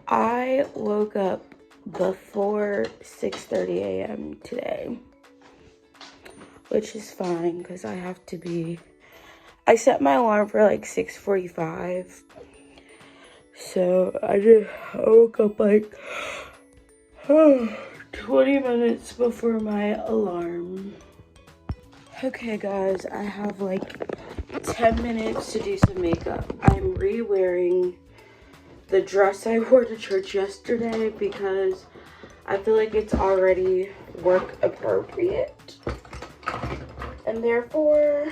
I woke up before 6:30 a.m. today, which is fine because I set my alarm for like 6:45. So I woke up like 20 minutes before my alarm. Okay guys, I have like 10 minutes to do some makeup. I'm re-wearing the dress I wore to church yesterday because I feel like it's already work appropriate. And therefore,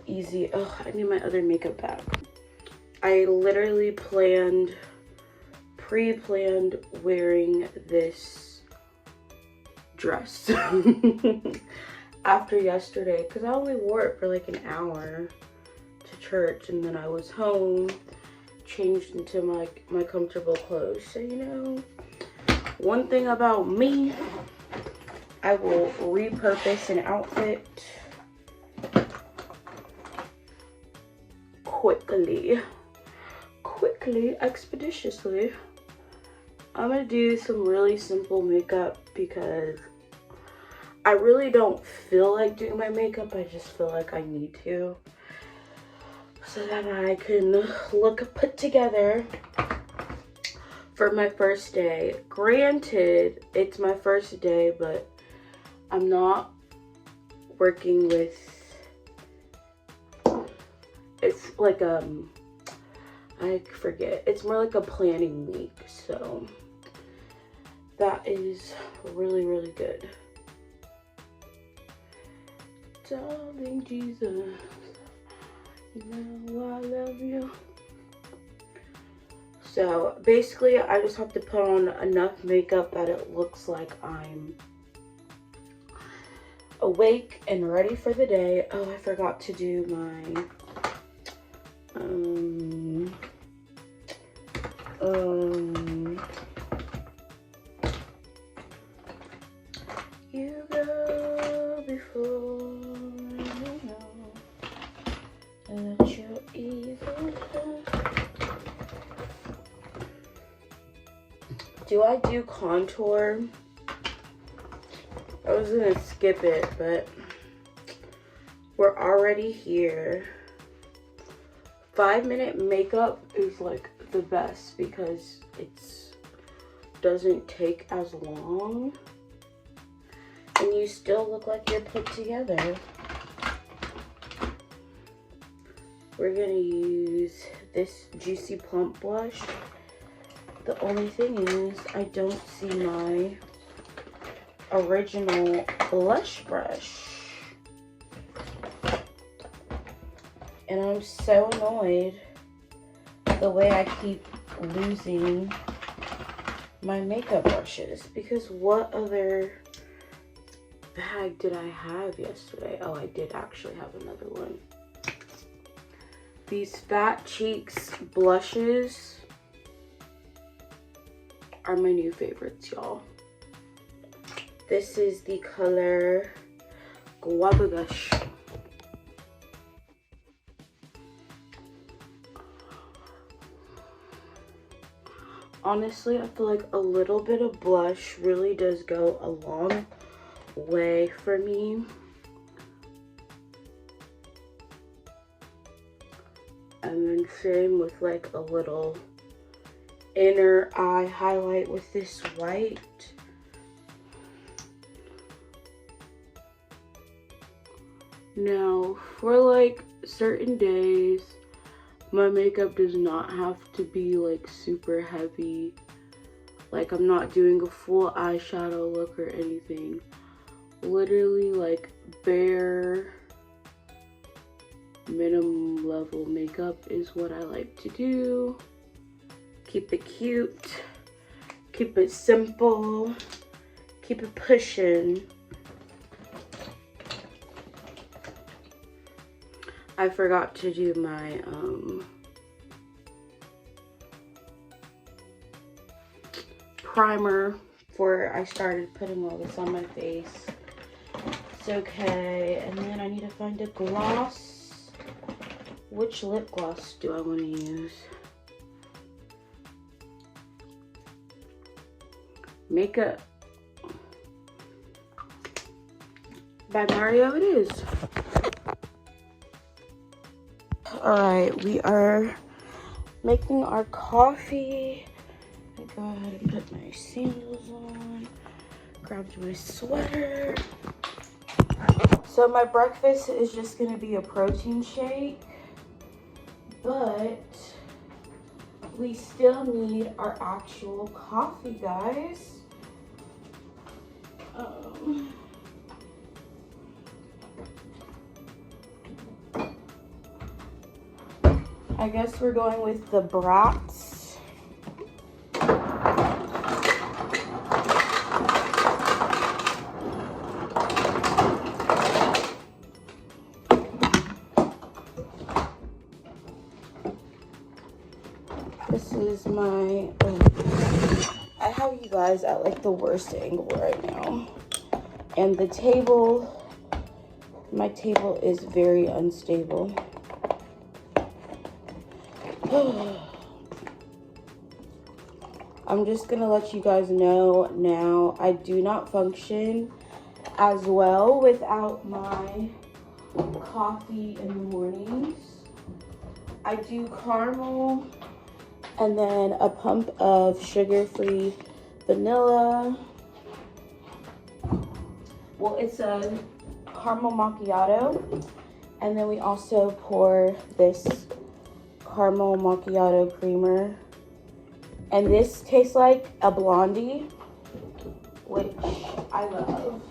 easy. Oh, I need my other makeup bag. I literally pre-planned wearing this dress after yesterday because I only wore it for like an hour to church, and then I was home, changed into my comfortable clothes. So, you know, one thing about me, I will repurpose an outfit quickly, expeditiously. I'm gonna do some really simple makeup because I really don't feel like doing my makeup. I just feel like I need to, so that I can look put together for my first day. Granted, it's my first day, but I'm not working with, it's like I forget, it's more like a planning week, so that is really, really good. Darling Jesus, you know I love you. So basically I just have to put on enough makeup that it looks like I'm awake and ready for the day. Oh, I forgot to do my you go before you know that you're evil. Do I do contour? I was gonna skip it, but we're already here. 5-minute makeup is like the best because it doesn't take as long and you still look like you're put together. We're gonna use this Juicy Plump blush. The only thing is I don't see my original blush brush. And I'm so annoyed the way I keep losing my makeup brushes, because what other bag did I have yesterday? Oh, I did actually have another one. These Fat Cheeks blushes are my new favorites, y'all. This is the color Guava Gush. Honestly, I feel like a little bit of blush really does go a long way for me. And then same with like a little inner eye highlight with this white. Now, for like certain days, my makeup does not have to be like super heavy. Like, I'm not doing a full eyeshadow look or anything. Literally like bare minimum level makeup is what I like to do. Keep it cute, keep it simple, keep it pushing. I forgot to do my primer before I started putting all this on my face. It's okay. And then I need to find a gloss. Which lip gloss do I want to use? makeup by Mario it is. Alright, we are making our coffee. I go ahead and put my sandals on, grabbed my sweater. So my breakfast is just gonna be a protein shake, but we still need our actual coffee, guys. I guess we're going with the Brats. This is my, I have you guys at like the worst angle right now. And the table, my table is very unstable. I'm just gonna let you guys know now, I do not function as well without my coffee in the mornings. I do caramel and then a pump of sugar-free vanilla. Well, it's a caramel macchiato, and then we also pour this caramel macchiato creamer, and this tastes like a blondie, which I love.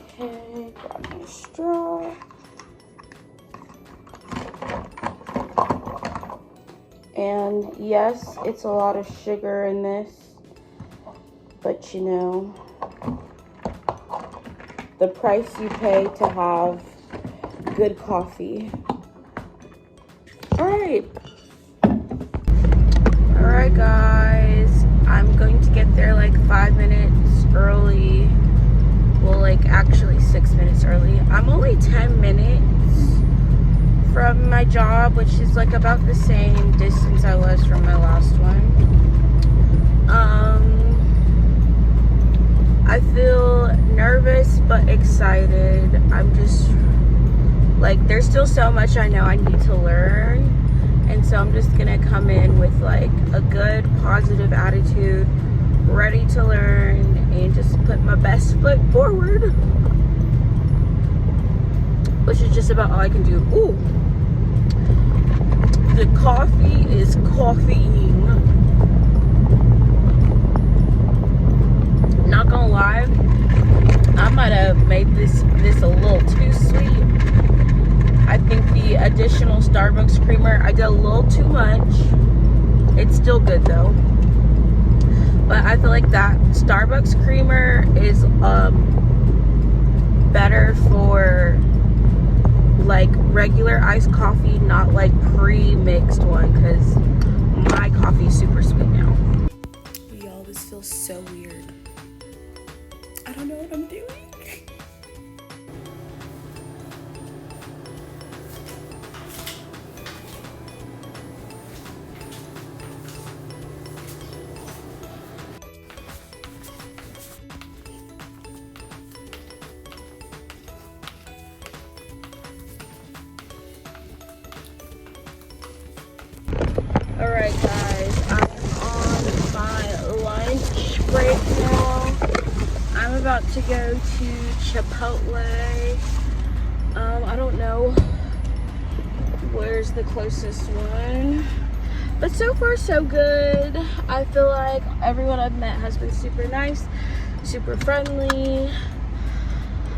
Okay, grab my straw. And yes, it's a lot of sugar in this, but you know, the price you pay to have good coffee. Alright, guys, I'm going to get there like 5 minutes early. Well, like actually 6 minutes early. I'm only 10 minutes from my job, which is like about the same distance I was from my last one. I feel nervous but excited. I'm just like, there's still so much I know I need to learn, and so I'm just gonna come in with like a good positive attitude, ready to learn, and just put my best foot forward, which is just about all I can do. Ooh, the coffee is coffeeing. Not gonna lie, I might have made this a little too sweet. I think the additional Starbucks creamer, I did a little too much. It's still good though, but I feel like that Starbucks creamer is better for like regular iced coffee, not like pre-mixed one, because my coffee is super sweet now. Y'all, this feels so weird. I don't know what I'm doing. Alright guys, I am on my lunch break now. I'm about to go to Chipotle. I don't know where's the closest one, but so far so good. I feel like everyone I've met has been super nice, super friendly.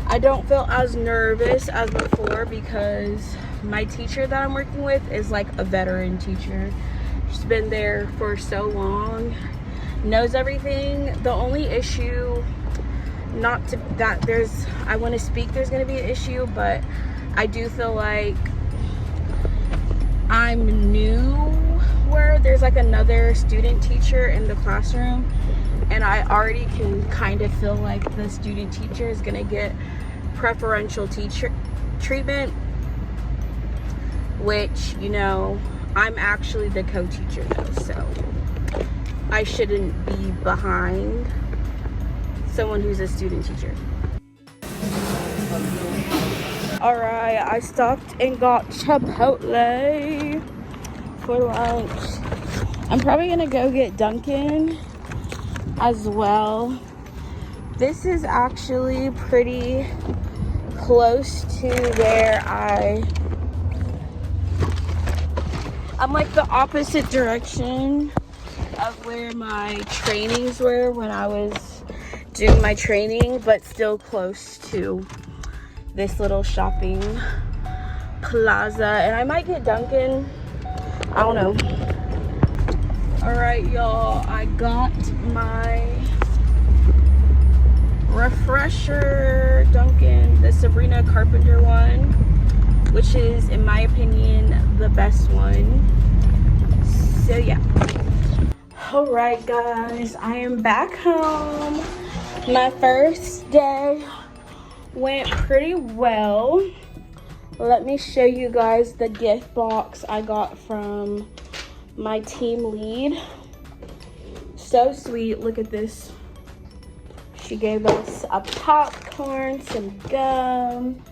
I don't feel as nervous as before because my teacher that I'm working with is like a veteran teacher. She's been there for so long, knows everything. The only issue, not to that there's, I want to speak, there's going to be an issue, but I do feel like I'm new where there's like another student teacher in the classroom, and I already can kind of feel like the student teacher is going to get preferential teacher treatment, which, you know, I'm actually the co-teacher though, so I shouldn't be behind someone who's a student teacher. All right, I stopped and got Chipotle for lunch. I'm probably gonna go get Dunkin' as well. This is actually pretty close to where I'm like the opposite direction of where my trainings were when I was doing my training, but still close to this little shopping plaza. And I might get Dunkin', I don't know. All right, y'all, I got my refresher Dunkin', the Sabrina Carpenter one, which is, in my opinion, the best one. So yeah. All right, guys, I am back home. My first day went pretty well. Let me show you guys the gift box I got from my team lead. So sweet. Look at this. She gave us a popcorn, some gum,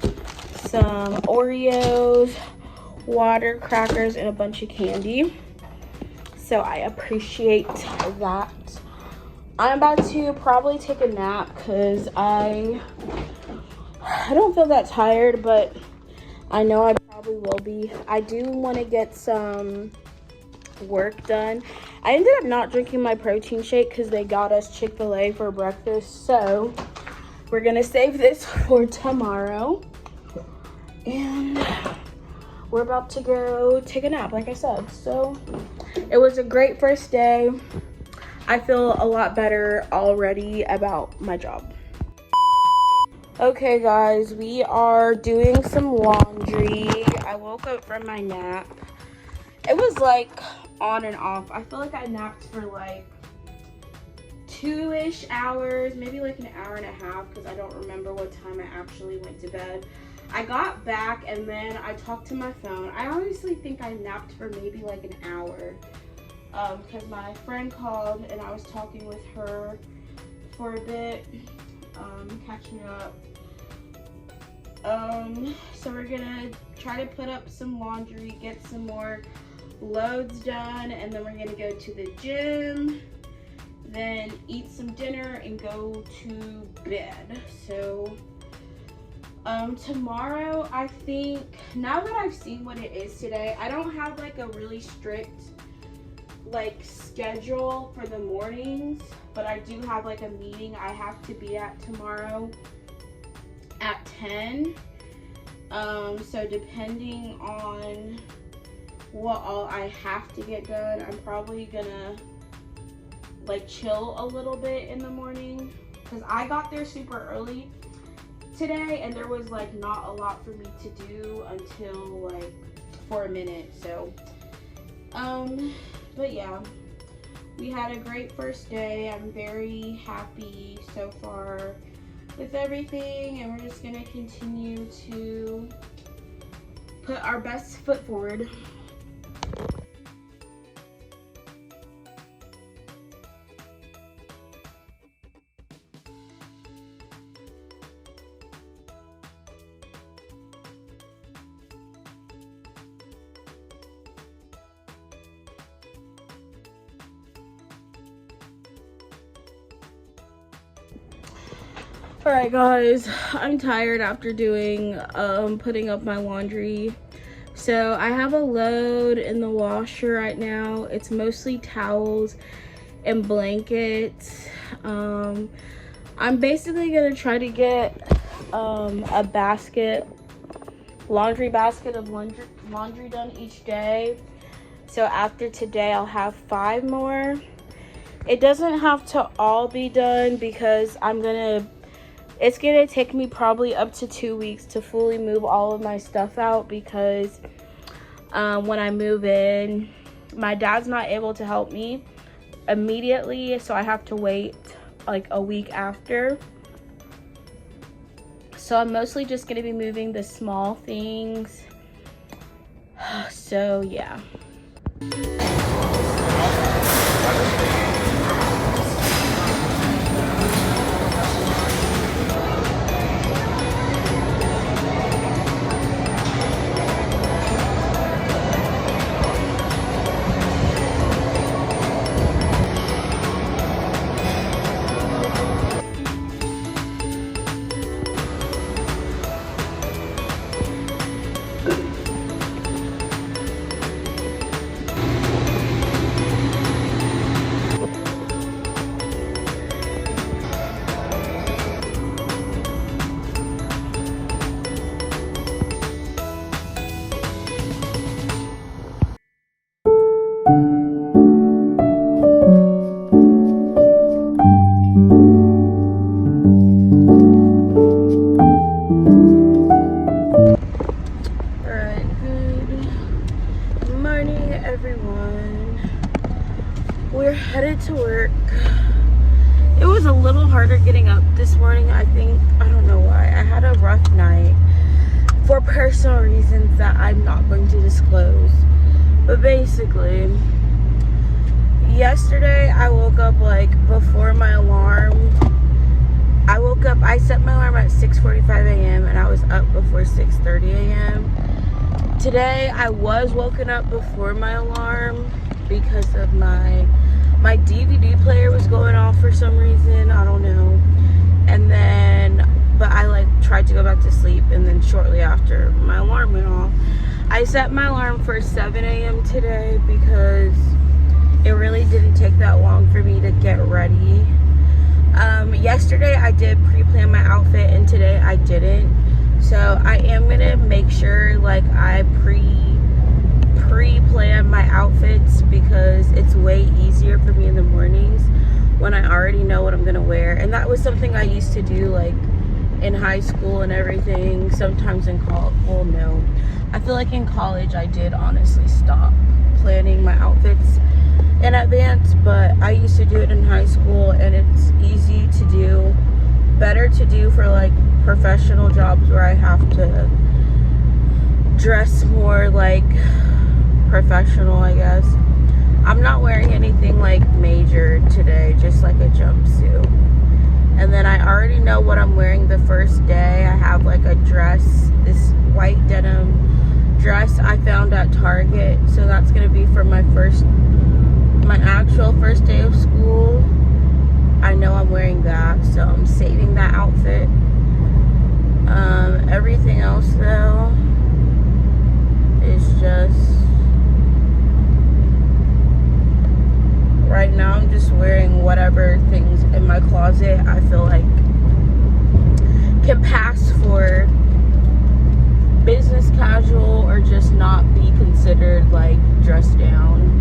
some Oreos, water, crackers, and a bunch of candy. So I appreciate that. I'm about to probably take a nap because I don't feel that tired, but I know I probably will be. I do want to get some work done. I ended up not drinking my protein shake because they got us Chick-fil-A for breakfast, so we're gonna save this for tomorrow. And we're about to go take a nap, like I said. So it was a great first day. I feel a lot better already about my job. Okay, guys, we are doing some laundry. I woke up from my nap. It was like on and off. I feel like I napped for like 2-ish hours, maybe like an hour and a half, because I don't remember what time I actually went to bed. I got back and then I talked to my phone. I honestly think I napped for maybe like an hour because my friend called and I was talking with her for a bit, catching up. So we're gonna try to put up some laundry, get some more loads done, and then we're gonna go to the gym, then eat some dinner and go to bed. So tomorrow, I think, now that I've seen what it is today, I don't have like a really strict like schedule for the mornings, but I do have like a meeting I have to be at tomorrow at 10. So depending on what all I have to get done, I'm probably gonna like chill a little bit in the morning because I got there super early today and there was like not a lot for me to do until like for a minute. So but yeah, we had a great first day. I'm very happy so far with everything, and we're just gonna continue to put our best foot forward. All right, guys, I'm tired after doing putting up my laundry. So I have a load in the washer right now. It's mostly towels and blankets. I'm basically gonna try to get a laundry basket of laundry done each day. So after today, I'll have 5 more. It doesn't have to all be done because it's gonna take me probably up to 2 weeks to fully move all of my stuff out because when I move in, my dad's not able to help me immediately, so I have to wait like a week after. So I'm mostly just gonna be moving the small things. So yeah. morning, everyone. We're headed to work. It was a little harder getting up this morning, I think. I don't know why. I had a rough night for personal reasons that I'm not going to disclose. But basically, yesterday I woke up like before my alarm. I set my alarm at 6:45 a.m. and I was up before 6:30 a.m. Today I was woken up before my alarm because of my DVD player was going off for some reason. I don't know. And then, but I like tried to go back to sleep, and then shortly after my alarm went off. I set my alarm for 7 a.m. today because it really didn't take that long for me to get ready. Yesterday I did pre-plan my outfit and today I didn't. So I am gonna make sure like I pre-plan my outfits because it's way easier for me in the mornings when I already know what I'm gonna wear. And that was something I used to do like in high school and everything. Sometimes in college, well no. I feel like in college I did honestly stop planning my outfits in advance, but I used to do it in high school and it's easy to do, better to do for like professional jobs where I have to dress more like professional, I guess. I'm not wearing anything like major today, just like a jumpsuit. And then I already know what I'm wearing the first day. I have like a dress, this white denim dress I found at Target. So that's gonna be for my actual first day of school. I know I'm wearing that, so I'm saving that outfit. Everything else though is just, right now I'm just wearing whatever things in my closet I feel like can pass for business casual or just not be considered like dressed down.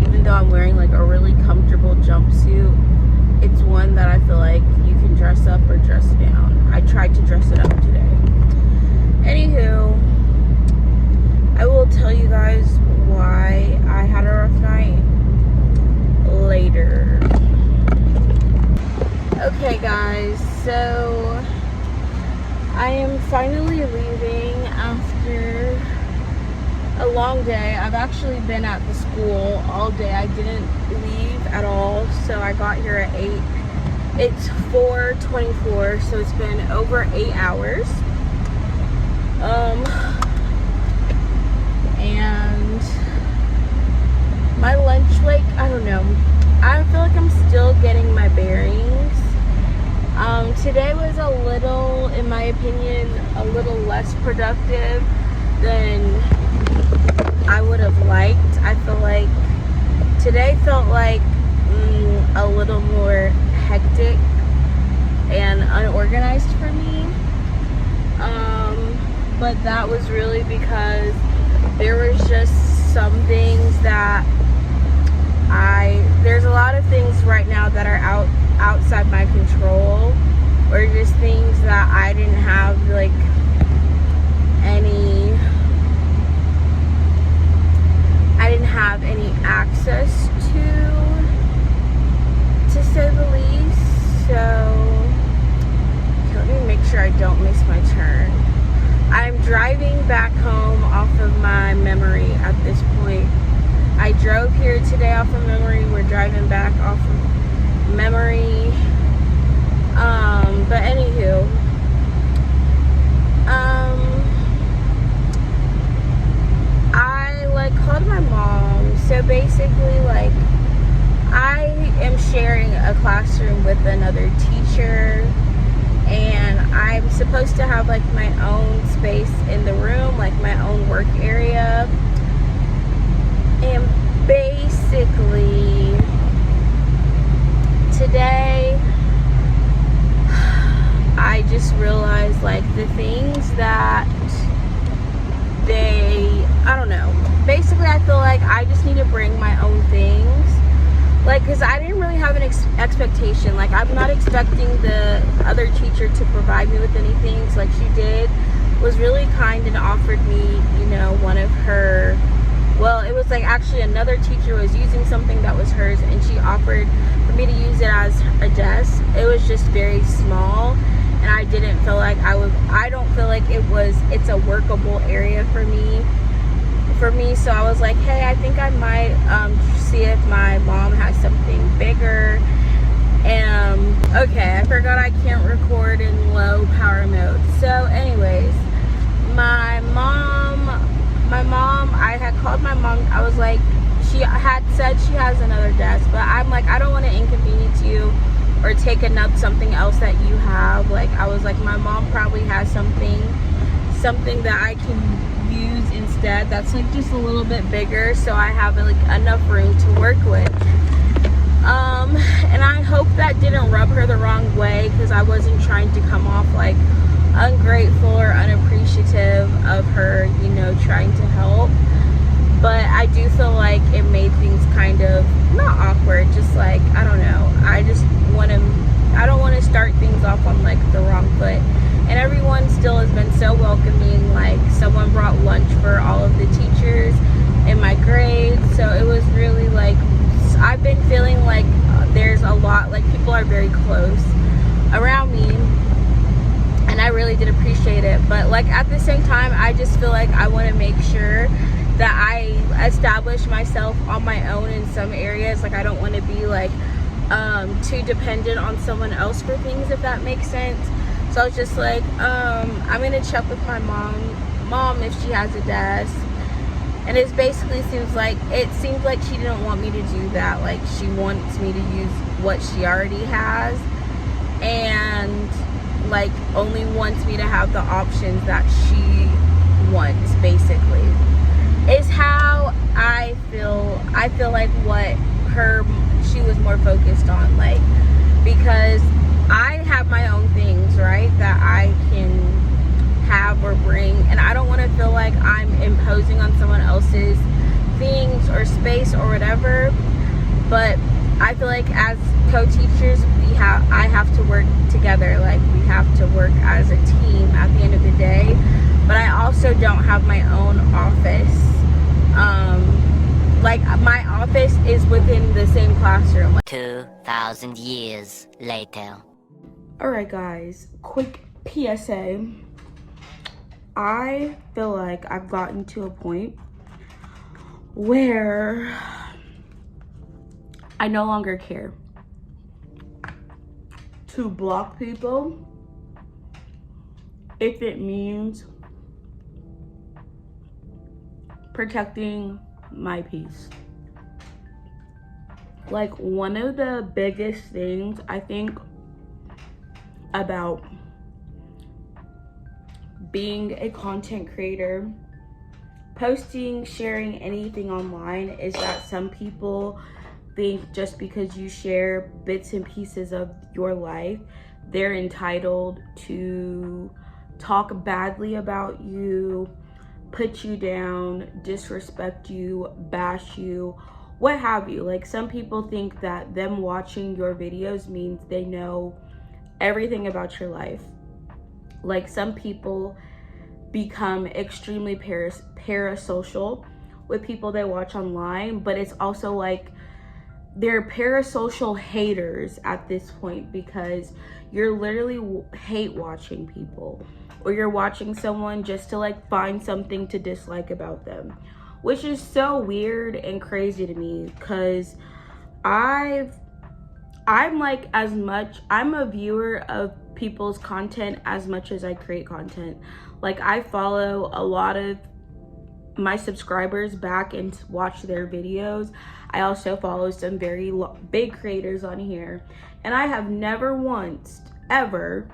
Even though I'm wearing like a really comfortable jumpsuit, it's one that I feel like you can dress up or dress down. I tried to dress it up today. Anywho, I will tell you guys why I had a rough night later. Okay guys, so I am finally leaving after a long day. I've actually been at the school all day. I didn't leave at all, so I got here at 8. It's 4:24, so it's been over 8 hours. And my lunch, like, I don't know. I feel like I'm still getting my bearings. Today was a little, in my opinion, a little less productive than I would have liked. I feel like today felt like a little more hectic and unorganized for me. But that was really because there was just some things that there's a lot of things right now that are outside my control, or just things that I didn't have like any access to say the least. So let me make sure I don't miss my turn. I'm driving back home off of my memory at this point. I drove here today off of memory. We're driving back off of memory. But anywho, I like called my mom. So basically, like, I am sharing a classroom with another teacher, and I'm supposed to have like my own space in the room, like my own work area. And basically today I just realized like the things that I don't know. Basically I feel like I just need to bring my own things. Like, because I didn't really have an expectation. Like, I'm not expecting the other teacher to provide me with anything. So, like, she was really kind and offered me, you know, one of her, well, actually another teacher was using something that was hers, and she offered for me to use it as a desk. It was just very small, and I didn't feel like I don't feel like it's a workable area for me. So I was like, hey, I think I might see if my mom has something bigger. And okay, I forgot I can't record in low power mode. So anyways, my mom, I had called my mom. I was like, she had said she has another desk, but I'm like, I don't want to inconvenience you or take something else that you have. Like, I was like, my mom probably has something that I can use instead that's like just a little bit bigger, so I have like enough room to work with. And I hope that didn't rub her the wrong way, because I wasn't trying to come off like ungrateful or unappreciative of her, you know, trying to help. But I do feel like it made things kind of not awkward, just like, I don't know, I don't want to start things off on like the wrong foot. And everyone still has been so welcoming. Like, someone brought lunch for all of the teachers in my grade, so it was really like, I've been feeling like there's a lot, like people are very close around me, and I really did appreciate it. But like at the same time, I just feel like I want to make sure that I establish myself on my own in some areas. Like, I don't want to be like too dependent on someone else for things, if that makes sense. So I was just like, I'm gonna check with my mom if she has a desk. And it basically seems like she didn't want me to do that. Like, she wants me to use what she already has, and like only wants me to have the options that she wants, basically, is how I feel. I feel like she was more focused on, like, because I have my own things, right, that I can have or bring, and I don't want to feel like I'm imposing on someone else's things or space or whatever. But I feel like as co-teachers, I have to work together. Like, we have to work as a team at the end of the day. But I also don't have my own office. Like, my office is within the same classroom. 2,000 years later. Alright guys, quick PSA. I feel like I've gotten to a point where I no longer care to block people if it means protecting my peace. Like, one of the biggest things I think about being a content creator, posting, sharing anything online, is that some people think just because you share bits and pieces of your life, they're entitled to talk badly about you, put you down, disrespect you, bash you, what have you. Like, some people think that them watching your videos means they know everything about your life. Like, some people become extremely parasocial with people they watch online, but it's also like they're parasocial haters at this point, because you're literally hate watching people, or you're watching someone just to like find something to dislike about them, which is so weird and crazy to me, because I'm a viewer of people's content as much as I create content. Like, I follow a lot of my subscribers back and watch their videos. I also follow some very big creators on here, and I have never once ever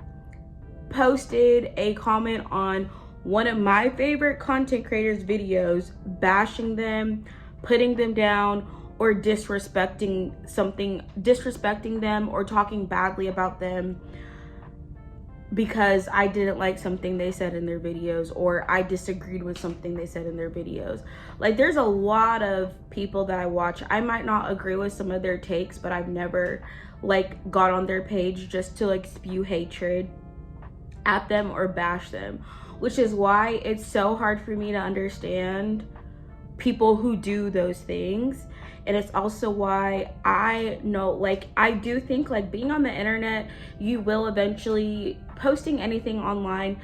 posted a comment on one of my favorite content creators' videos bashing them, putting them down, or disrespecting them, or talking badly about them because I didn't like something they said in their videos, or I disagreed with something they said in their videos. Like, there's a lot of people that I watch. I might not agree with some of their takes, but I've never like got on their page just to like spew hatred at them or bash them, which is why it's so hard for me to understand people who do those things. And it's also why I know, like, I do think like being on the internet, you will eventually, posting anything online,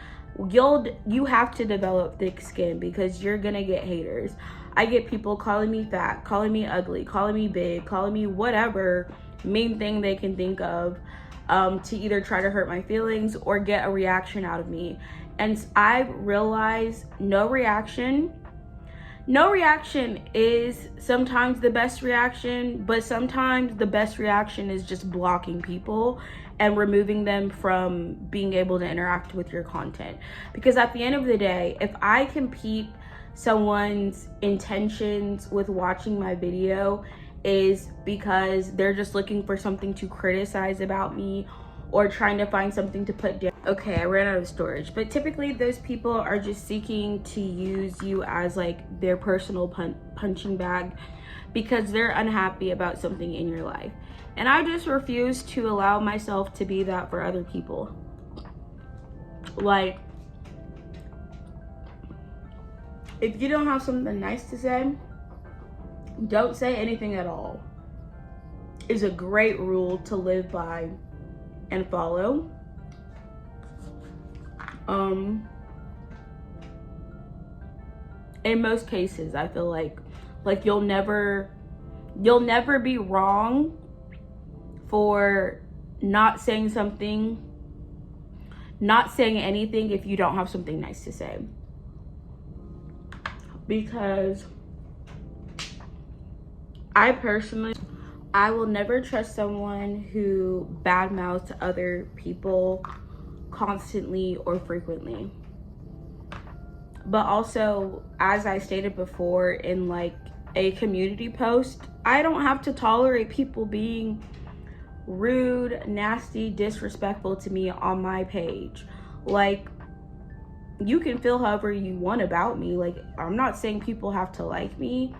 you have to develop thick skin, because you're gonna get haters. I get people calling me fat, calling me ugly, calling me big, calling me whatever mean thing they can think of, to either try to hurt my feelings or get a reaction out of me. And I realize no reaction is sometimes the best reaction, but sometimes the best reaction is just blocking people and removing them from being able to interact with your content. Because at the end of the day, if I can peep someone's intentions with watching my video is because they're just looking for something to criticize about me or trying to find something to put down. Okay, I ran out of storage, but typically those people are just seeking to use you as like their personal punching bag because they're unhappy about something in your life. And I just refuse to allow myself to be that for other people. Like, if you don't have something nice to say, don't say anything at all, is a great rule to live by and follow. In most cases, I feel like you'll never be wrong for not saying something, not saying anything if you don't have something nice to say. Because I will never trust someone who badmouths other people constantly or frequently. But also, as I stated before in like a community post, I don't have to tolerate people being rude, nasty, disrespectful to me on my page. Like, you can feel however you want about me. Like, I'm not saying people have to like me.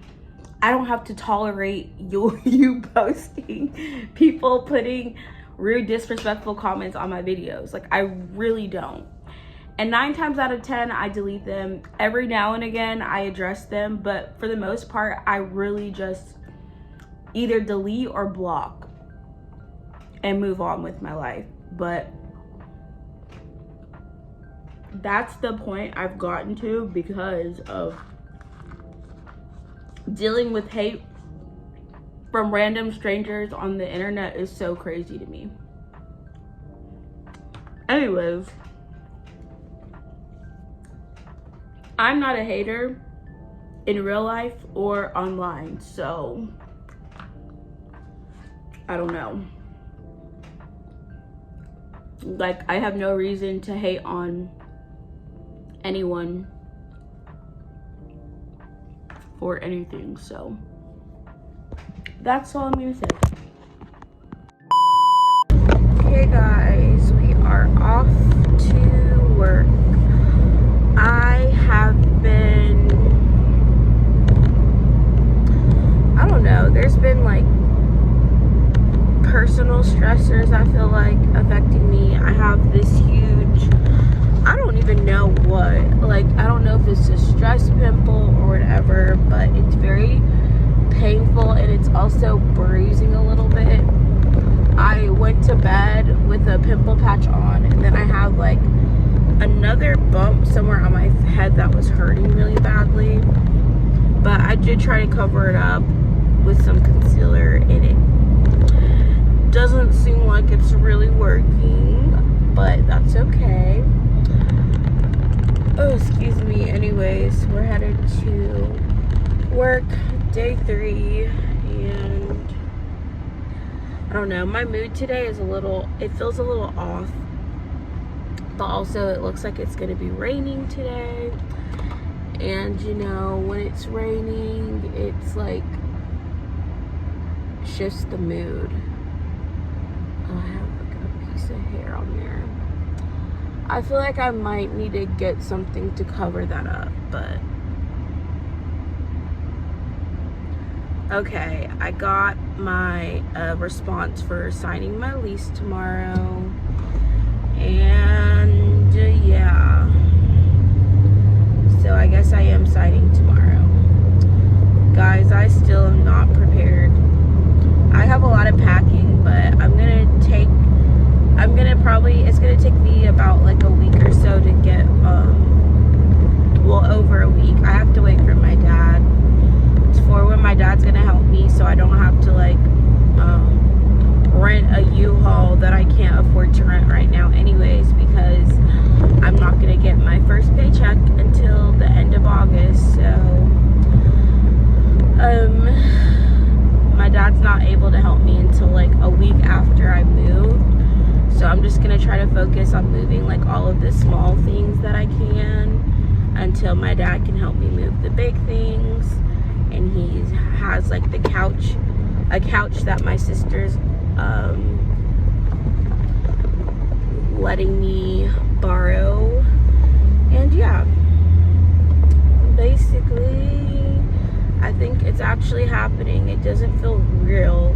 I don't have to tolerate you posting people putting rude, disrespectful comments on my videos. Like, I really don't. And 9 times out of 10, I delete them. Every now and again, I address them. But for the most part, I really just either delete or block and move on with my life. But that's the point I've gotten to because of dealing with hate from random strangers on the internet is so crazy to me. Anyways, I'm not a hater in real life or online, so I don't know. Like, I have no reason to hate on anyone or anything, so that's all I'm gonna say. Okay guys, we are off to work. I have been, I don't know, there's been like personal stressors I feel like affecting me. I have this huge, I don't even know what, like, I don't know if it's a stress pimple or whatever, but it's very painful and it's also bruising a little bit. I went to bed with a pimple patch on, and then I have like another bump somewhere on my head that was hurting really badly, but I did try to cover it up with some concealer, and it doesn't seem like it's really working, but that's okay. Oh, excuse me. Anyways, we're headed to work, day 3, and I don't know, my mood today is it feels a little off, but also it looks like it's gonna be raining today, and you know, when it's raining, it's like shifts the mood. Oh, I have like a piece of hair on there. I feel like I might need to get something to cover that up, but okay, I got my response for signing my lease tomorrow, and yeah, so I guess I am signing tomorrow. Guys, I still am not prepared. I have a lot of packing, but it's gonna take me about like a week or so to get, well, over a week. I have to wait for my dad. It's for when my dad's gonna help me, so I don't have to like, rent a U-Haul that I can't afford to rent right now anyways, because I'm not gonna get my first paycheck until the end of August. So my dad's not able to help me until like a week after I move. So I'm just gonna try to focus on moving like all of the small things that I can until my dad can help me move the big things. And he has like a couch that my sister's letting me borrow. And yeah, basically I think it's actually happening. It doesn't feel real,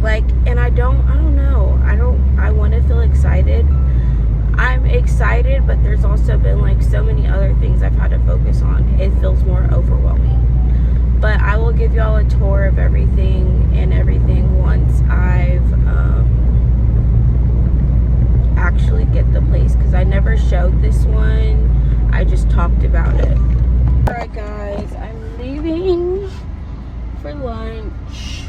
like, and I don't know, I want to feel excited. I'm excited, but there's also been like so many other things I've had to focus on. It feels more overwhelming. But I will give y'all a tour of everything once I've actually get the place, because I never showed this one. I just talked about it. Alright guys, I'm leaving for lunch.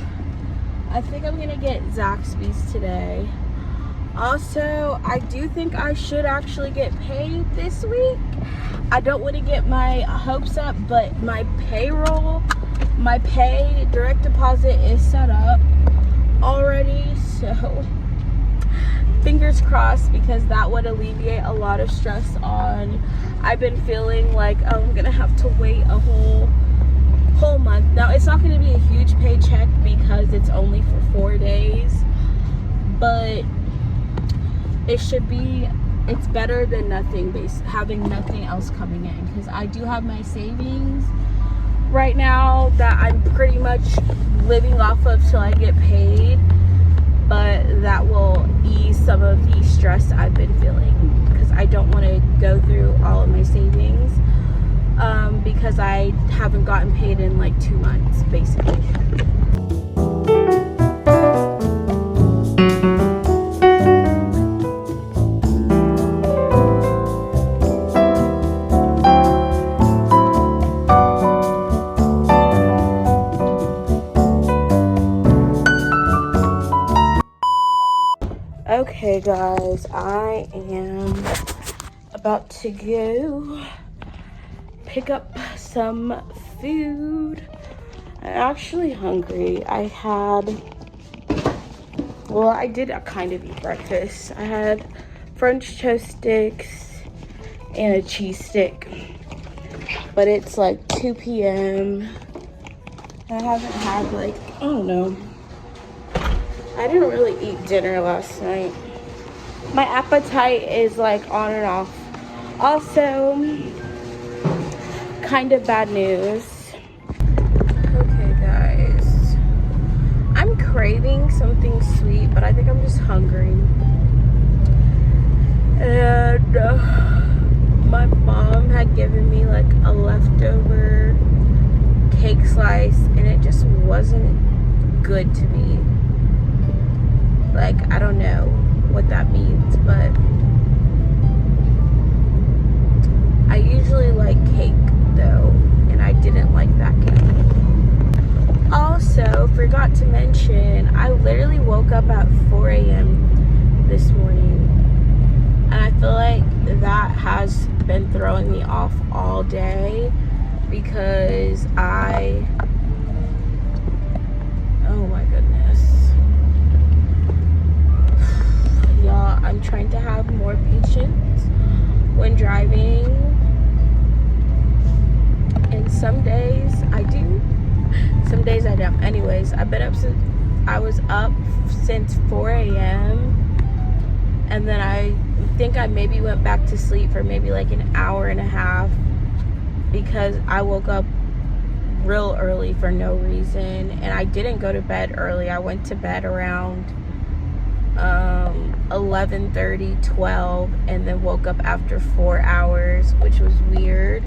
I think I'm gonna get Zaxby's today. Also, I do think I should actually get paid this week. I don't want to get my hopes up, but my pay direct deposit is set up already, so fingers crossed, because that would alleviate a lot of stress on. I've been feeling like, oh, I'm gonna have to wait a whole month. Now it's not going to be a huge paycheck because it's only for 4 days, but it's better than nothing, having nothing else coming in, because I do have my savings right now that I'm pretty much living off of till I get paid, but that will ease some of the stress I've been feeling, because I don't want to go through all of my savings, because I haven't gotten paid in like 2 months basically. Okay guys, I am about to go pick up some food. I'm actually hungry. I did kind of eat breakfast. I had French toast sticks and a cheese stick, but it's like 2 p.m. I haven't had like, I don't know. I didn't really eat dinner last night. My appetite is like on and off. Also, kind of bad news. Okay guys, I'm craving something sweet, but I think I'm just hungry. And my mom had given me like a leftover cake slice, and it just wasn't good to me. Like, I don't know what that means, but I usually like cake though, and I didn't like that cake. Also, forgot to mention, I literally woke up at 4 a.m. this morning, and I feel like that has been throwing me off all day, because oh my goodness. Y'all, I'm trying to have more patience when driving, and some days I do, some days I don't. Anyways, I was up since 4 a.m. and then I think I maybe went back to sleep for maybe like an hour and a half, because I woke up real early for no reason, and I didn't go to bed early. I went to bed around 11:30, 12, and then woke up after 4 hours, which was weird.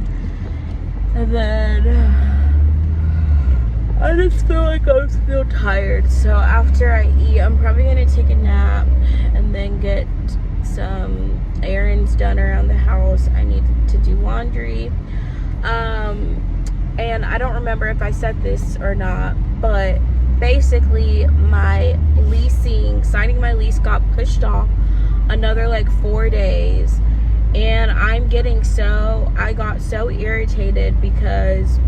And then just feel like I'm still tired. So after I eat, I'm probably gonna take a nap and then get some errands done around the house. I need to do laundry. And I don't remember if I said this or not, but basically signing my lease got pushed off another like 4 days. And I got so irritated because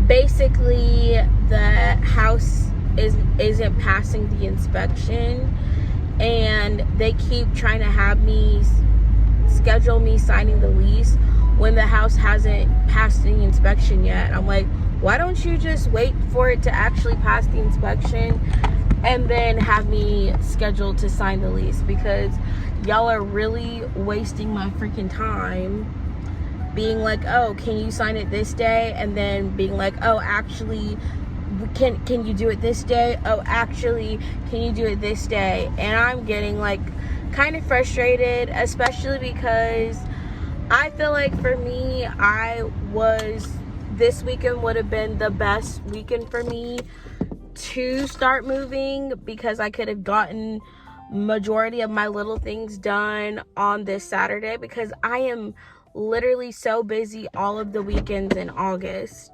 basically the house isn't passing the inspection, and they keep trying to have me schedule me signing the lease when the house hasn't passed the inspection yet. I'm like, why don't you just wait for it to actually pass the inspection and then have me scheduled to sign the lease? Because y'all are really wasting my freaking time being like, oh, can you sign it this day? And then being like, oh, actually, can you do it this day? Oh, actually, can you do it this day? And I'm getting like kind of frustrated, especially because I feel like for me, this weekend would have been the best weekend for me to start moving, because I could have gotten majority of my little things done on this Saturday, because I am literally so busy all of the weekends in August.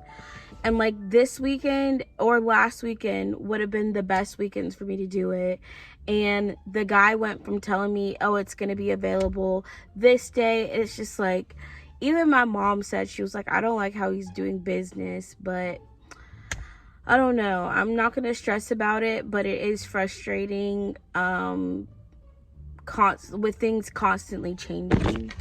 And like this weekend or last weekend would have been the best weekends for me to do it. And the guy went from telling me, oh, it's going to be available this day. It's just like, even my mom said, she was like, I don't like how he's doing business, but I don't know. I'm not going to stress about it, but it is frustrating with things constantly changing.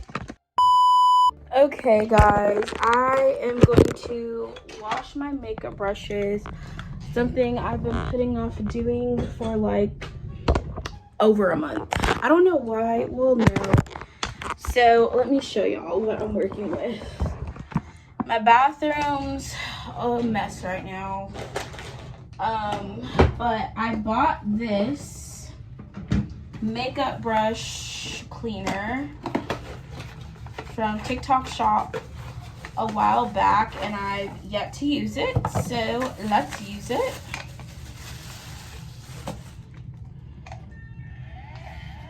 Okay, guys, I am going to wash my makeup brushes, something I've been putting off doing for like over a month. I don't know why. Well, no. So let me show y'all what I'm working with. My bathroom's a mess right now. But I bought this makeup brush cleaner from TikTok shop a while back, and I've yet to use it, so let's use it.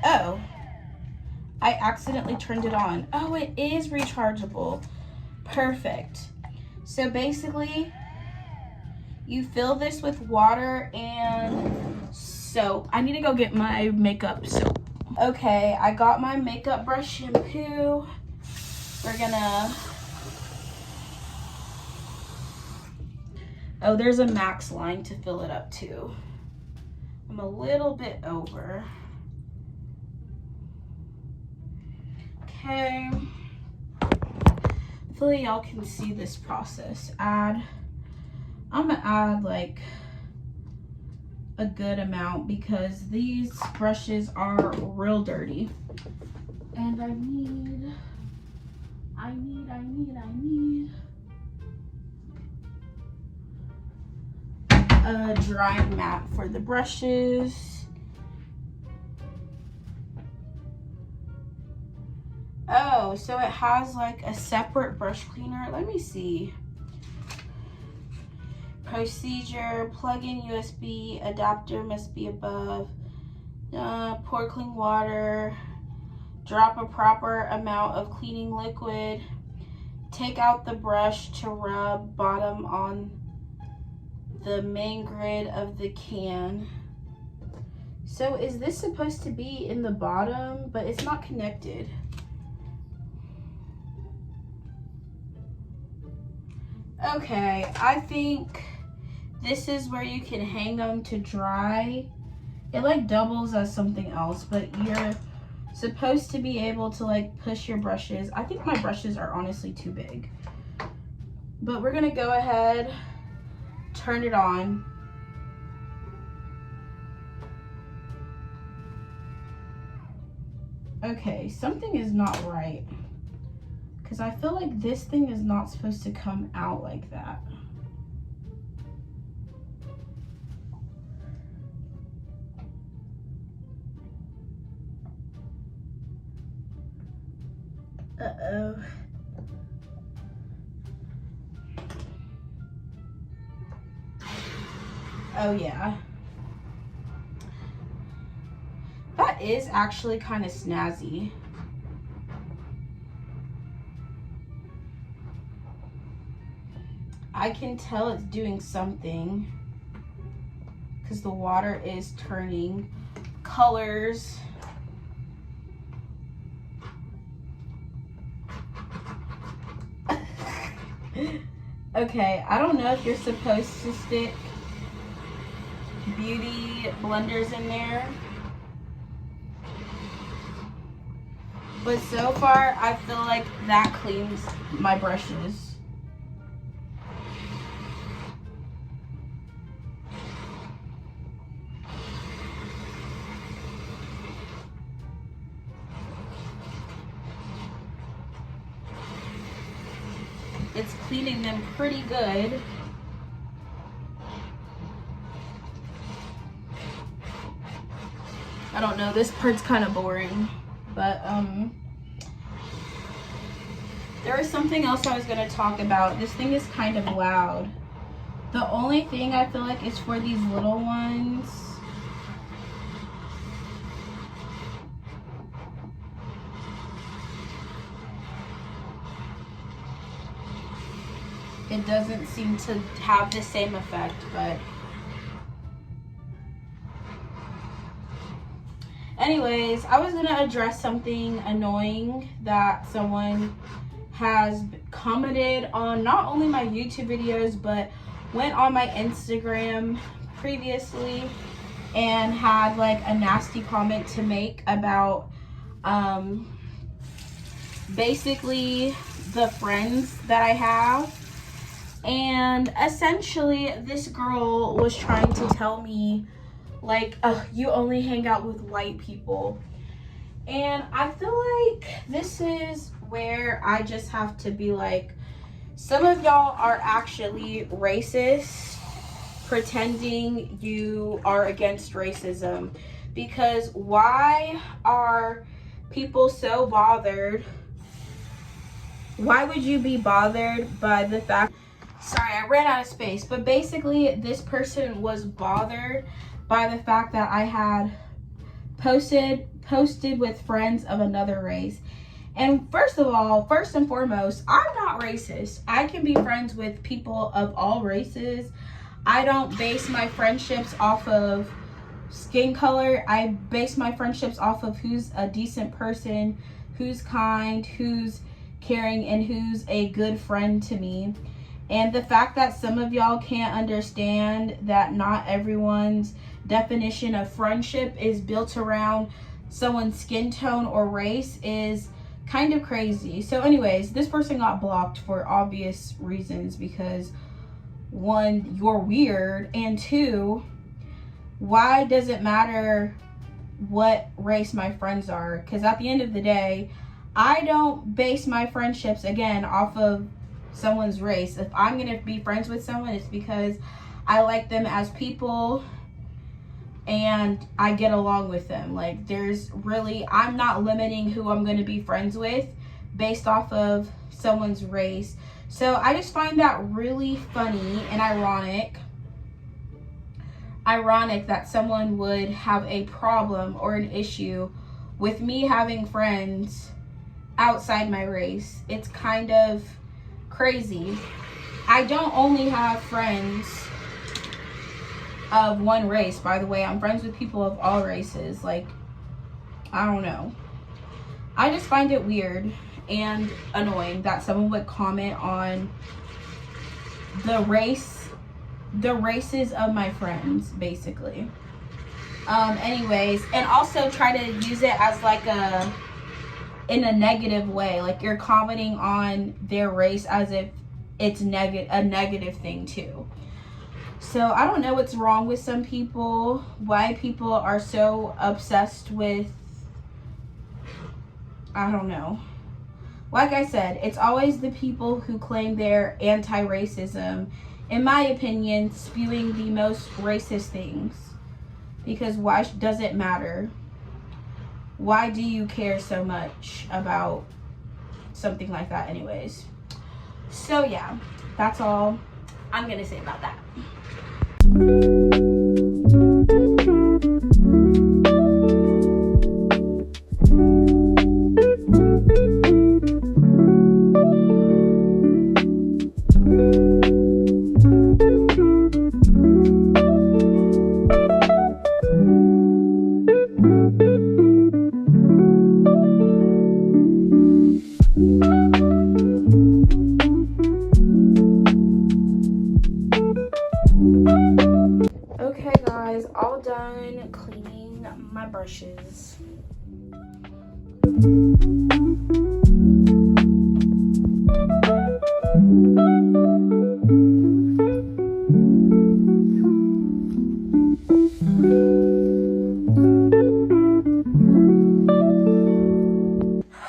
Oh, I accidentally turned it on. Oh, it is rechargeable. Perfect. So basically, you fill this with water and soap. I need to go get my makeup soap. Okay, I got my makeup brush shampoo. We're gonna, oh, there's a max line to fill it up to. I'm a little bit over. Okay. Hopefully y'all can see this process. I'm gonna add like a good amount because these brushes are real dirty. And I need a drying mat for the brushes. Oh, so it has like a separate brush cleaner. Let me see. Procedure, plug in USB, adapter must be above. Pour clean water. Drop a proper amount of cleaning liquid. Take out the brush to rub bottom on the main grid of the can. So is this supposed to be in the bottom, but it's not connected? Okay, I think this is where you can hang them to dry. It like doubles as something else, but you're supposed to be able to like push your brushes. I think my brushes are honestly too big, but we're gonna go ahead, turn it on. Okay, something is not right, because I feel like this thing is not supposed to come out like that. Uh-oh. Oh yeah. That is actually kind of snazzy. I can tell it's doing something because the water is turning colors. Okay, I don't know if you're supposed to stick beauty blenders in there, but so far I feel like that cleans my brushes. It's cleaning them pretty good. I don't know, this part's kind of boring, but there was something else I was going to talk about. This thing is kind of loud. The only thing I feel like is for these little ones. It doesn't seem to have the same effect, but anyways, I was gonna address something annoying that someone has commented on not only my YouTube videos, but went on my Instagram previously and had like a nasty comment to make about basically the friends that I have. And essentially this girl was trying to tell me like, you only hang out with white people. And I feel like this is where I just have to be like, some of y'all are actually racist, pretending you are against racism. Because why are people so bothered? Why would you be bothered by the fact, sorry, I ran out of space, but basically this person was bothered by the fact that I had posted with friends of another race. And first and foremost, I'm not racist. I can be friends with people of all races. I don't base my friendships off of skin color. I base my friendships off of who's a decent person, who's kind, who's caring, and who's a good friend to me. And the fact that some of y'all can't understand that not everyone's definition of friendship is built around someone's skin tone or race is kind of crazy. So anyways, this person got blocked for obvious reasons because one, you're weird, and two, why does it matter what race my friends are? Because at the end of the day, I don't base my friendships again off of someone's race. If I'm gonna be friends with someone, it's because I like them as people and I get along with them. Like, there's really, I'm not limiting who I'm gonna be friends with based off of someone's race. So I just find that really funny and ironic that someone would have a problem or an issue with me having friends outside my race. It's kind of crazy. I don't only have friends of one race, by the way. I'm friends with people of all races. Like, I don't know. I just find it weird and annoying that someone would comment on the races of my friends, basically. Anyways, and also try to use it as like in a negative way, like you're commenting on their race as if it's a negative thing too. So I don't know what's wrong with some people, why people are so obsessed with, I don't know. Like I said, it's always the people who claim they're anti-racism, in my opinion, spewing the most racist things. Because why does it matter? Why do you care so much about something like that anyways? So yeah, that's all I'm gonna say about that. Okay guys, all done cleaning my brushes.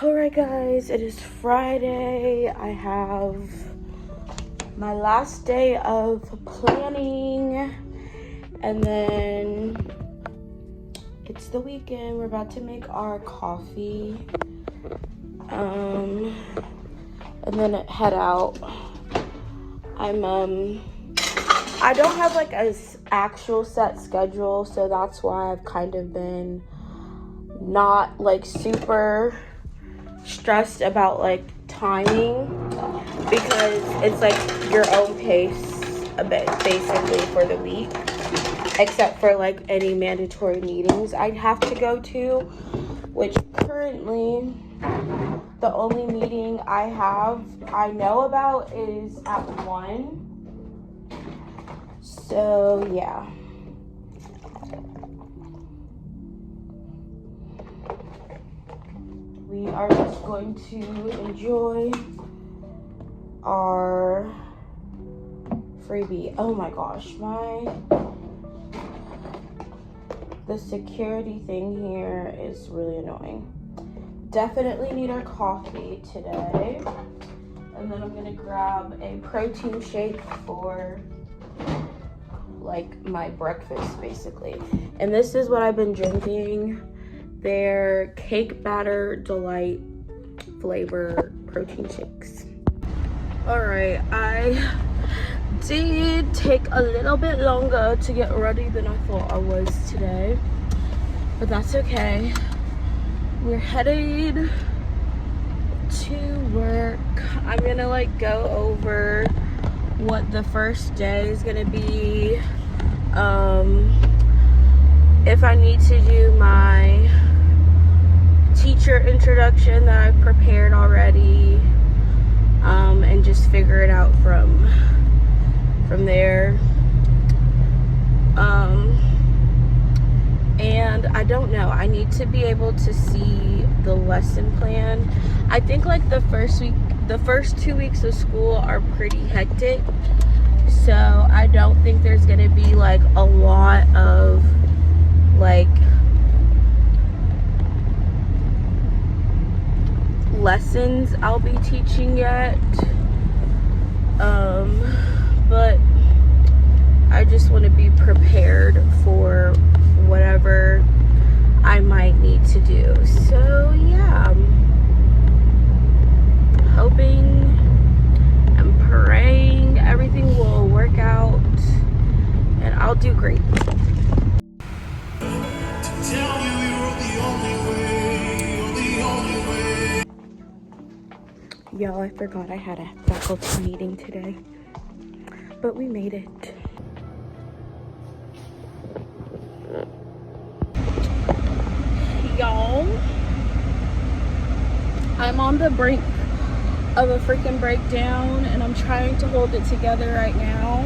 Alright guys, it is Friday. I have my last day of planning, and then it's the weekend. We're about to make our coffee, and then head out. I don't have like a actual set schedule, so that's why I've kind of been not like super stressed about like timing, because it's like your own pace a bit basically for the week, except for like any mandatory meetings I'd have to go to, which currently the only meeting I know about is at 1. So yeah. We are just going to enjoy our freebie. Oh my gosh, the security thing here is really annoying. Definitely need our coffee today. And then I'm gonna grab a protein shake for like my breakfast basically. And this is what I've been drinking. Their cake batter delight flavor protein shakes. All right, I did take a little bit longer to get ready than I thought I was today, but that's okay. We're headed to work. I'm gonna like go over what the first day is gonna be. If I need to do my teacher introduction that I've prepared already, and just figure it out from there. And I don't know, I need to be able to see the lesson plan. I think like the first 2 weeks of school are pretty hectic, so I don't think there's gonna be like a lot of like lessons I'll be teaching yet, but I just want to be prepared for whatever I might need to do. So yeah, I'm hoping and praying everything will work out and I'll do great. Y'all, I forgot I had a faculty meeting today, but we made it. Y'all, I'm on the brink of a freaking breakdown and I'm trying to hold it together right now.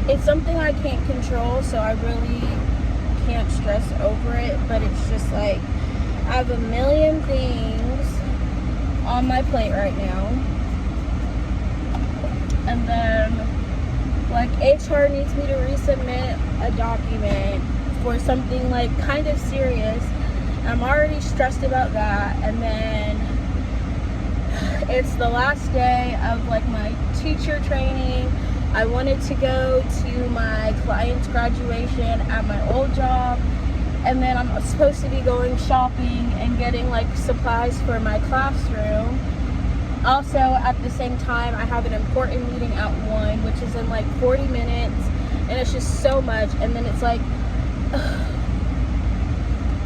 It's something I can't control, so I really can't stress over it, but it's just like I have a million things on my plate right now, and then like HR needs me to resubmit a document for something like kind of serious. I'm already stressed about that, and then it's the last day of like my teacher training. I wanted to go to my client's graduation at my old job, and then I'm supposed to be going shopping and getting like supplies for my classroom. Also, at the same time, I have an important meeting at 1, which is in like 40 minutes, and it's just so much. And then it's like,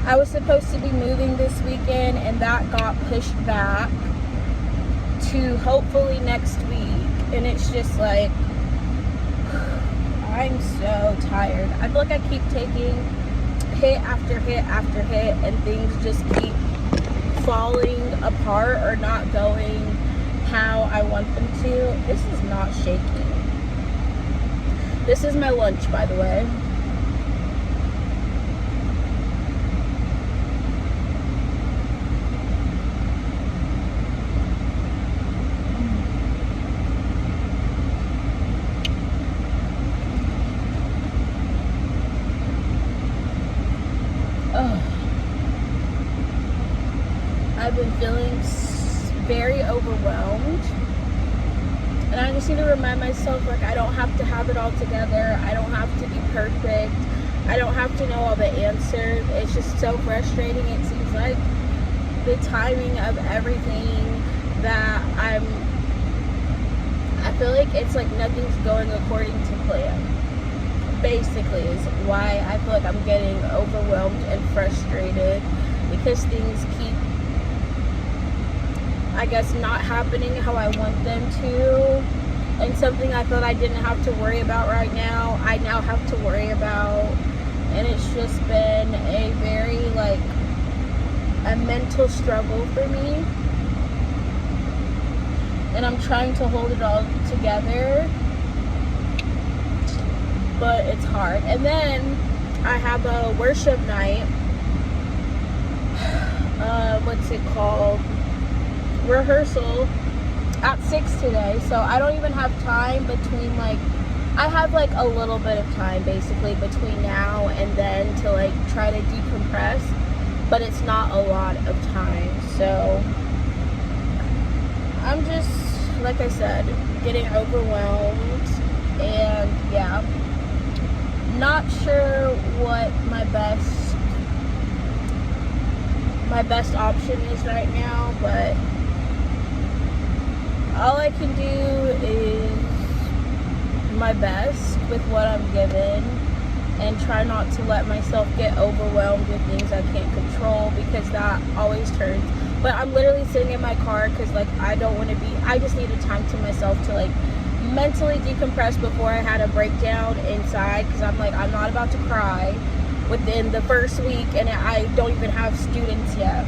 I was supposed to be moving this weekend, and that got pushed back to hopefully next week. And it's just like, I'm so tired. I feel like I keep taking hit after hit after hit, and things just keep falling apart or not going how I want them to. This is not shaking. This is my lunch, by the way. I've been feeling very overwhelmed, and I just need to remind myself, like, I don't have to have it all together. I don't have to be perfect. I don't have to know all the answers. It's just so frustrating. It seems like the timing of everything that I feel like it's like nothing's going according to plan, basically, is why I feel like I'm getting overwhelmed and frustrated, because things keep, I guess, not happening how I want them to, and something I thought I didn't have to worry about right now, I now have to worry about, and it's just been a very, like, a mental struggle for me, and I'm trying to hold it all together, but it's hard. And then I have a worship night, what's it called, rehearsal at 6 today, so I don't even have time between, like, I have like a little bit of time basically between now and then to like try to decompress, but it's not a lot of time, so I'm just, like I said, getting overwhelmed, and yeah, not sure what my best option is right now, but all I can do is my best with what I'm given, and try not to let myself get overwhelmed with things I can't control, because that always turns. But I'm literally sitting in my car because, like, I just needed time to myself to, like, mentally decompress before I had a breakdown inside, because I'm like, I'm not about to cry within the first week, and I don't even have students yet.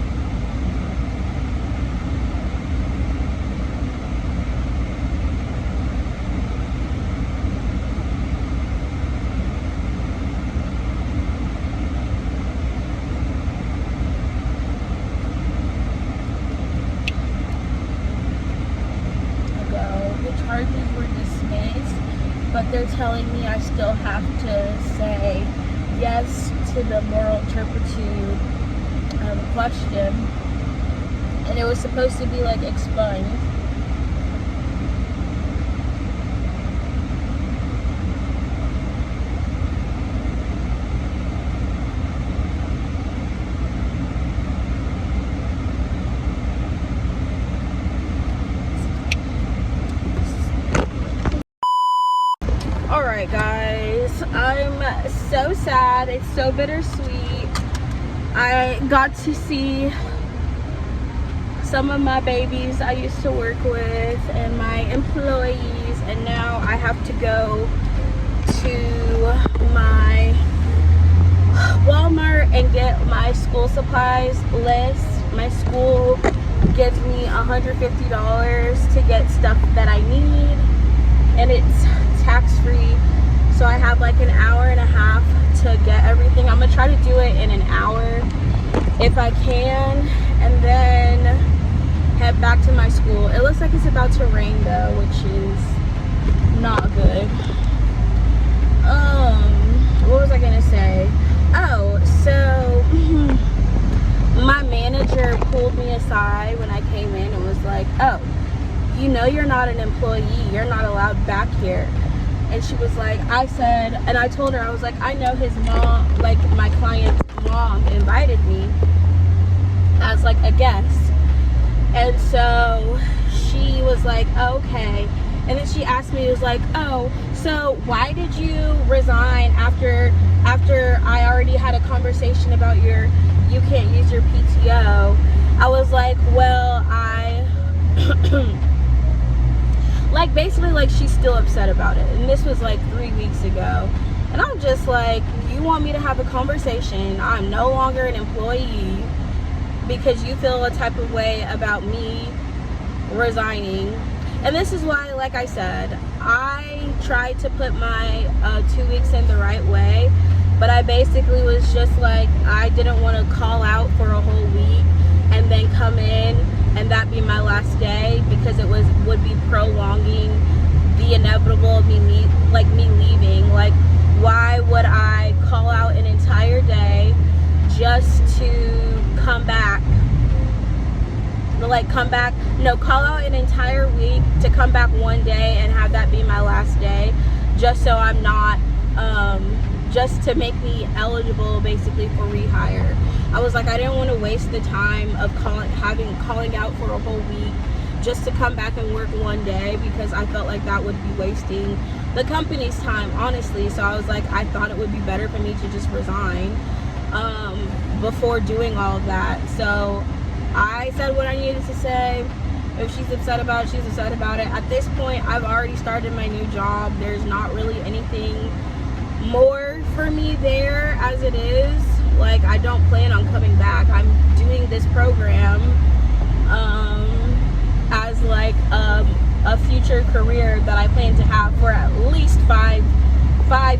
Charges were dismissed, but they're telling me I still have to say yes to the moral turpitude question, and it was supposed to be like expunged. Alright guys, I'm so sad. It's so bittersweet. I got to see some of my babies I used to work with and my employees, and now I have to go to my Walmart and get my school supplies list. My school gives me $150 to get stuff that I need, and it's tax-free, so I have like an hour and a half to get everything. I'm gonna try to do it in an hour if I can, and then head back to my school. It looks like it's about to rain though, which is not good. What was I gonna say? Oh, so my manager pulled me aside when I came in and was like, oh, you know you're not an employee, you're not allowed back here. And she was like, I said, and I told her, I was like, I know his mom, like my client's mom invited me as like a guest. And so she was like, okay. And then she asked me, it was like, oh, so why did you resign after I already had a conversation about you can't use your PTO? I was like, well, like basically like she's still upset about it, and this was like 3 weeks ago, and I'm just like, you want me to have a conversation? I'm no longer an employee because you feel a type of way about me resigning. And this is why, like I said, I tried to put my 2 weeks in the right way, but I basically was just like, I didn't want to call out for a whole week and then come in and that be my last day, because it would be prolonging the inevitable of me leaving. Like, why would I call out an entire day just to come back? Call out an entire week to come back one day and have that be my last day, just so I'm not, just to make me eligible basically for rehire. I was like, I didn't want to waste the time of calling out for a whole week just to come back and work one day, because I felt like that would be wasting the company's time, honestly. So I was like, I thought it would be better for me to just resign before doing all of that. So I said what I needed to say. If she's upset about it, she's upset about it. At this point, I've already started my new job. There's not really anything more for me there as it is. Like, I don't plan on coming back. I'm doing this program as like a future career that I plan to have for at least five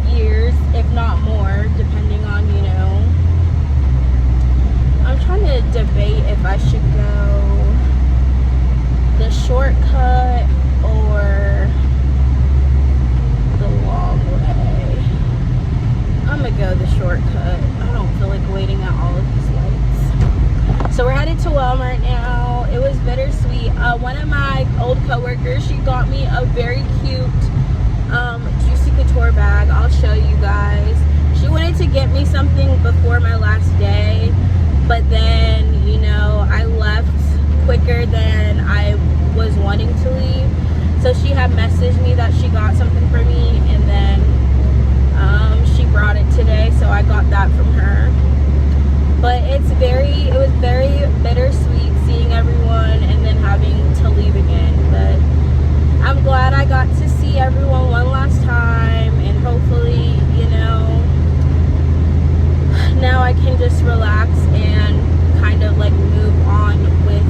years, if not more, depending on, you know. I'm trying to debate if I should go the shortcut or the long way. I'm gonna go the shortcut. I don't feel like waiting at all of these lights. So we're headed to Walmart now. It was Bittersweet. One of my old coworkers, she got me a very cute Juicy Couture bag. I'll show you guys. She wanted to get me something before my last day, but then, you know, I left quicker than I was wanting to leave. So she had messaged me that she got something for me, and then she brought it today, so I got that from her. But it was very bittersweet seeing everyone and then having to leave again. But I'm glad I got to see everyone one last time, and hopefully, you know, now I can just relax and kind of like move on with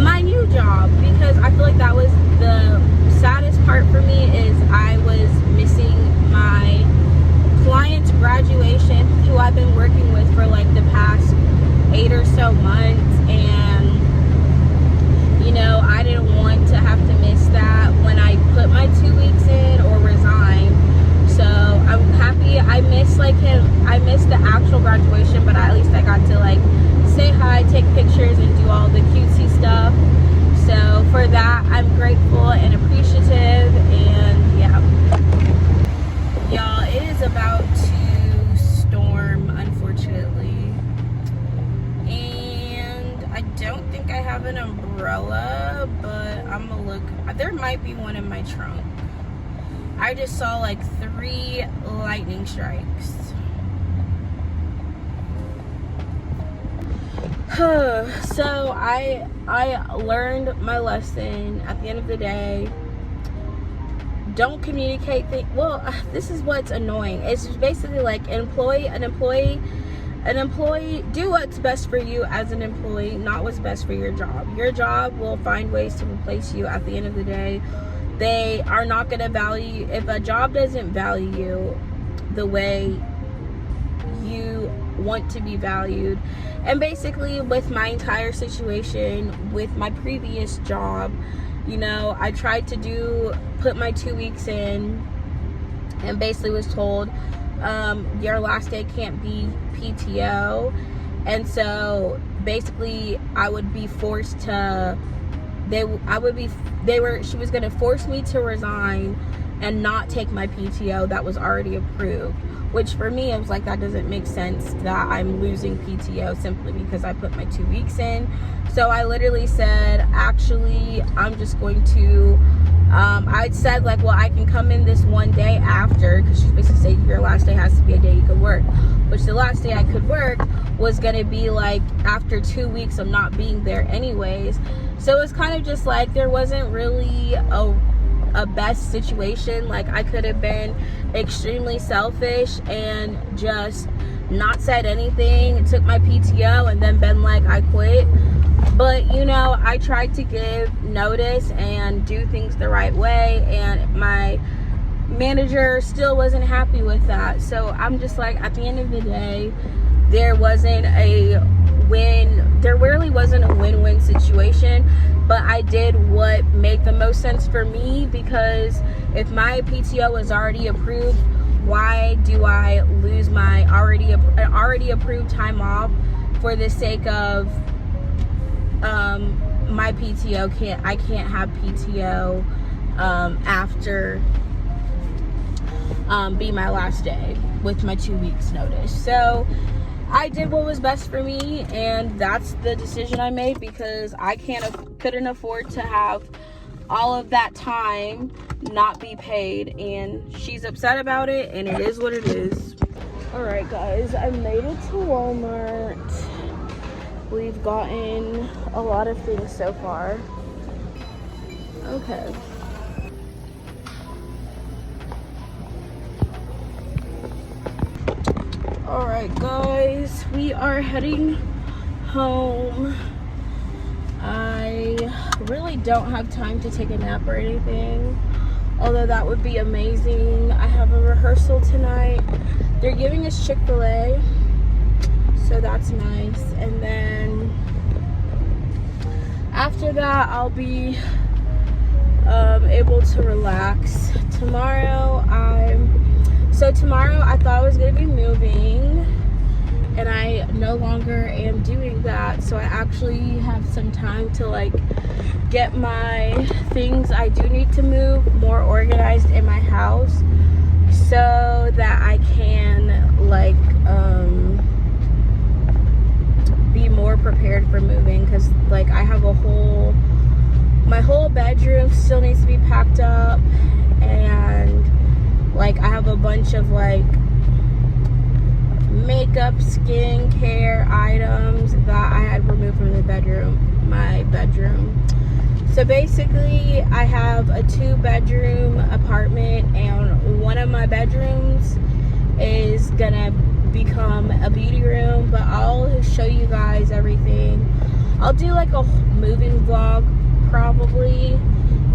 my new job, because I feel like that was the saddest part for me, is I was missing my client's graduation, who I've been working with for like the past 8 or so months, and you know, I didn't want to have to miss that when I put my 2 weeks in or resign. So I'm happy. I missed the actual graduation, but at least I got to like say hi, take pictures, and do all the cutesy stuff. So for that, I'm grateful and appreciative. And yeah, y'all, it is about to storm, unfortunately, and I don't think I have an umbrella, but I'm gonna look. There might be one in my trunk. I just saw like 3 lightning strikes. So I learned my lesson at the end of the day. Don't communicate things. Well, this is what's annoying. It's basically like an employee, do what's best for you as an employee, not what's best for your job. Your job will find ways to replace you at the end of the day. They are not going to value, if a job doesn't value you the way you want to be valued. And basically with my entire situation with my previous job, you know, I tried to put my 2 weeks in, and basically was told, your last day can't be PTO. And so basically I would be forced to, she was going to force me to resign and not take my PTO that was already approved, which for me, I was like, that doesn't make sense that I'm losing PTO simply because I put my 2 weeks in. So I literally said, actually, I'm just going to, I said like, well, I can come in this one day after, because she's basically saying your last day has to be a day you could work, which the last day I could work was going to be like after 2 weeks of not being there anyways. So it was kind of just like, there wasn't really a best situation. Like, I could have been extremely selfish and just not said anything, took my PTO, and then been like, I quit. But you know, I tried to give notice and do things the right way, and my manager still wasn't happy with that. So I'm just like, at the end of the day, there really wasn't a win-win situation, but I did what made the most sense for me, because if my PTO is already approved, why do I lose my already approved time off for the sake of my PTO? I can't have PTO after be my last day with my 2 weeks notice. So I did what was best for me, and that's the decision I made, because I couldn't afford to have all of that time not be paid, and she's upset about it, and it is what it is. All right, guys, I made it to Walmart. We've gotten a lot of things so far. Okay. All right, guys, we are heading home. I really don't have time to take a nap or anything, although that would be amazing. I have a rehearsal tonight. They're giving us Chick-fil-A, so that's nice. And then after that, I'll be able to relax. Tomorrow I thought I was gonna be moving, and I no longer am doing that. So I actually have some time to like get my things I do need to move more organized in my house, so that I can like be more prepared for moving. Because like I have my whole bedroom still needs to be packed up, and like I have a bunch of like makeup, skincare items that I had removed from my bedroom. So basically I have a 2-bedroom apartment, and one of my bedrooms is gonna become a beauty room, but I'll show you guys everything. I'll do like a moving vlog probably,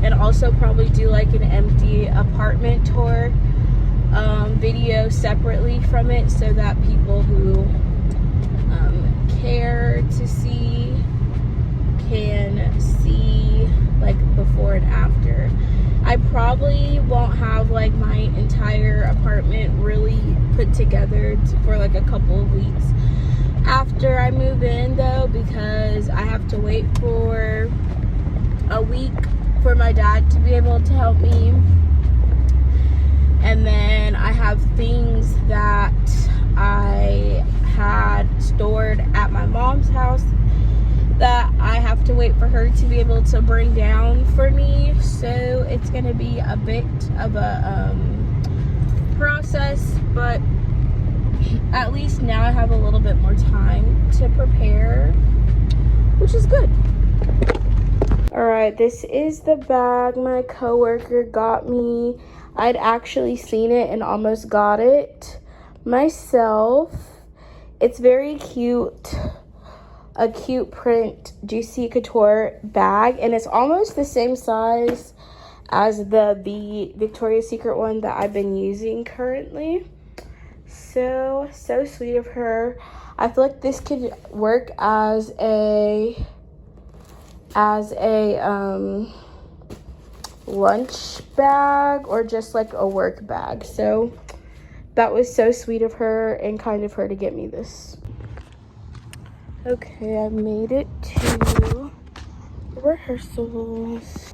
and also probably do like an empty apartment tour video separately from it, so that people who care to see can see like before and after. I probably won't have like my entire apartment really put together for like a couple of weeks after I move in though, because I have to wait for a week for my dad to be able to help me. And then I have things that I had stored at my mom's house that I have to wait for her to be able to bring down for me. So it's gonna be a bit of a process, but at least now I have a little bit more time to prepare, which is good. All right, this is the bag my coworker got me. I'd actually seen it and almost got it myself. It's very cute. A cute print Juicy Couture bag, and it's almost the same size as the Victoria's Secret one that I've been using currently. So sweet of her. I feel like this could work as a lunch bag or just like a work bag. So that was so sweet of her and kind of her to get me this. Okay, I made it to rehearsals.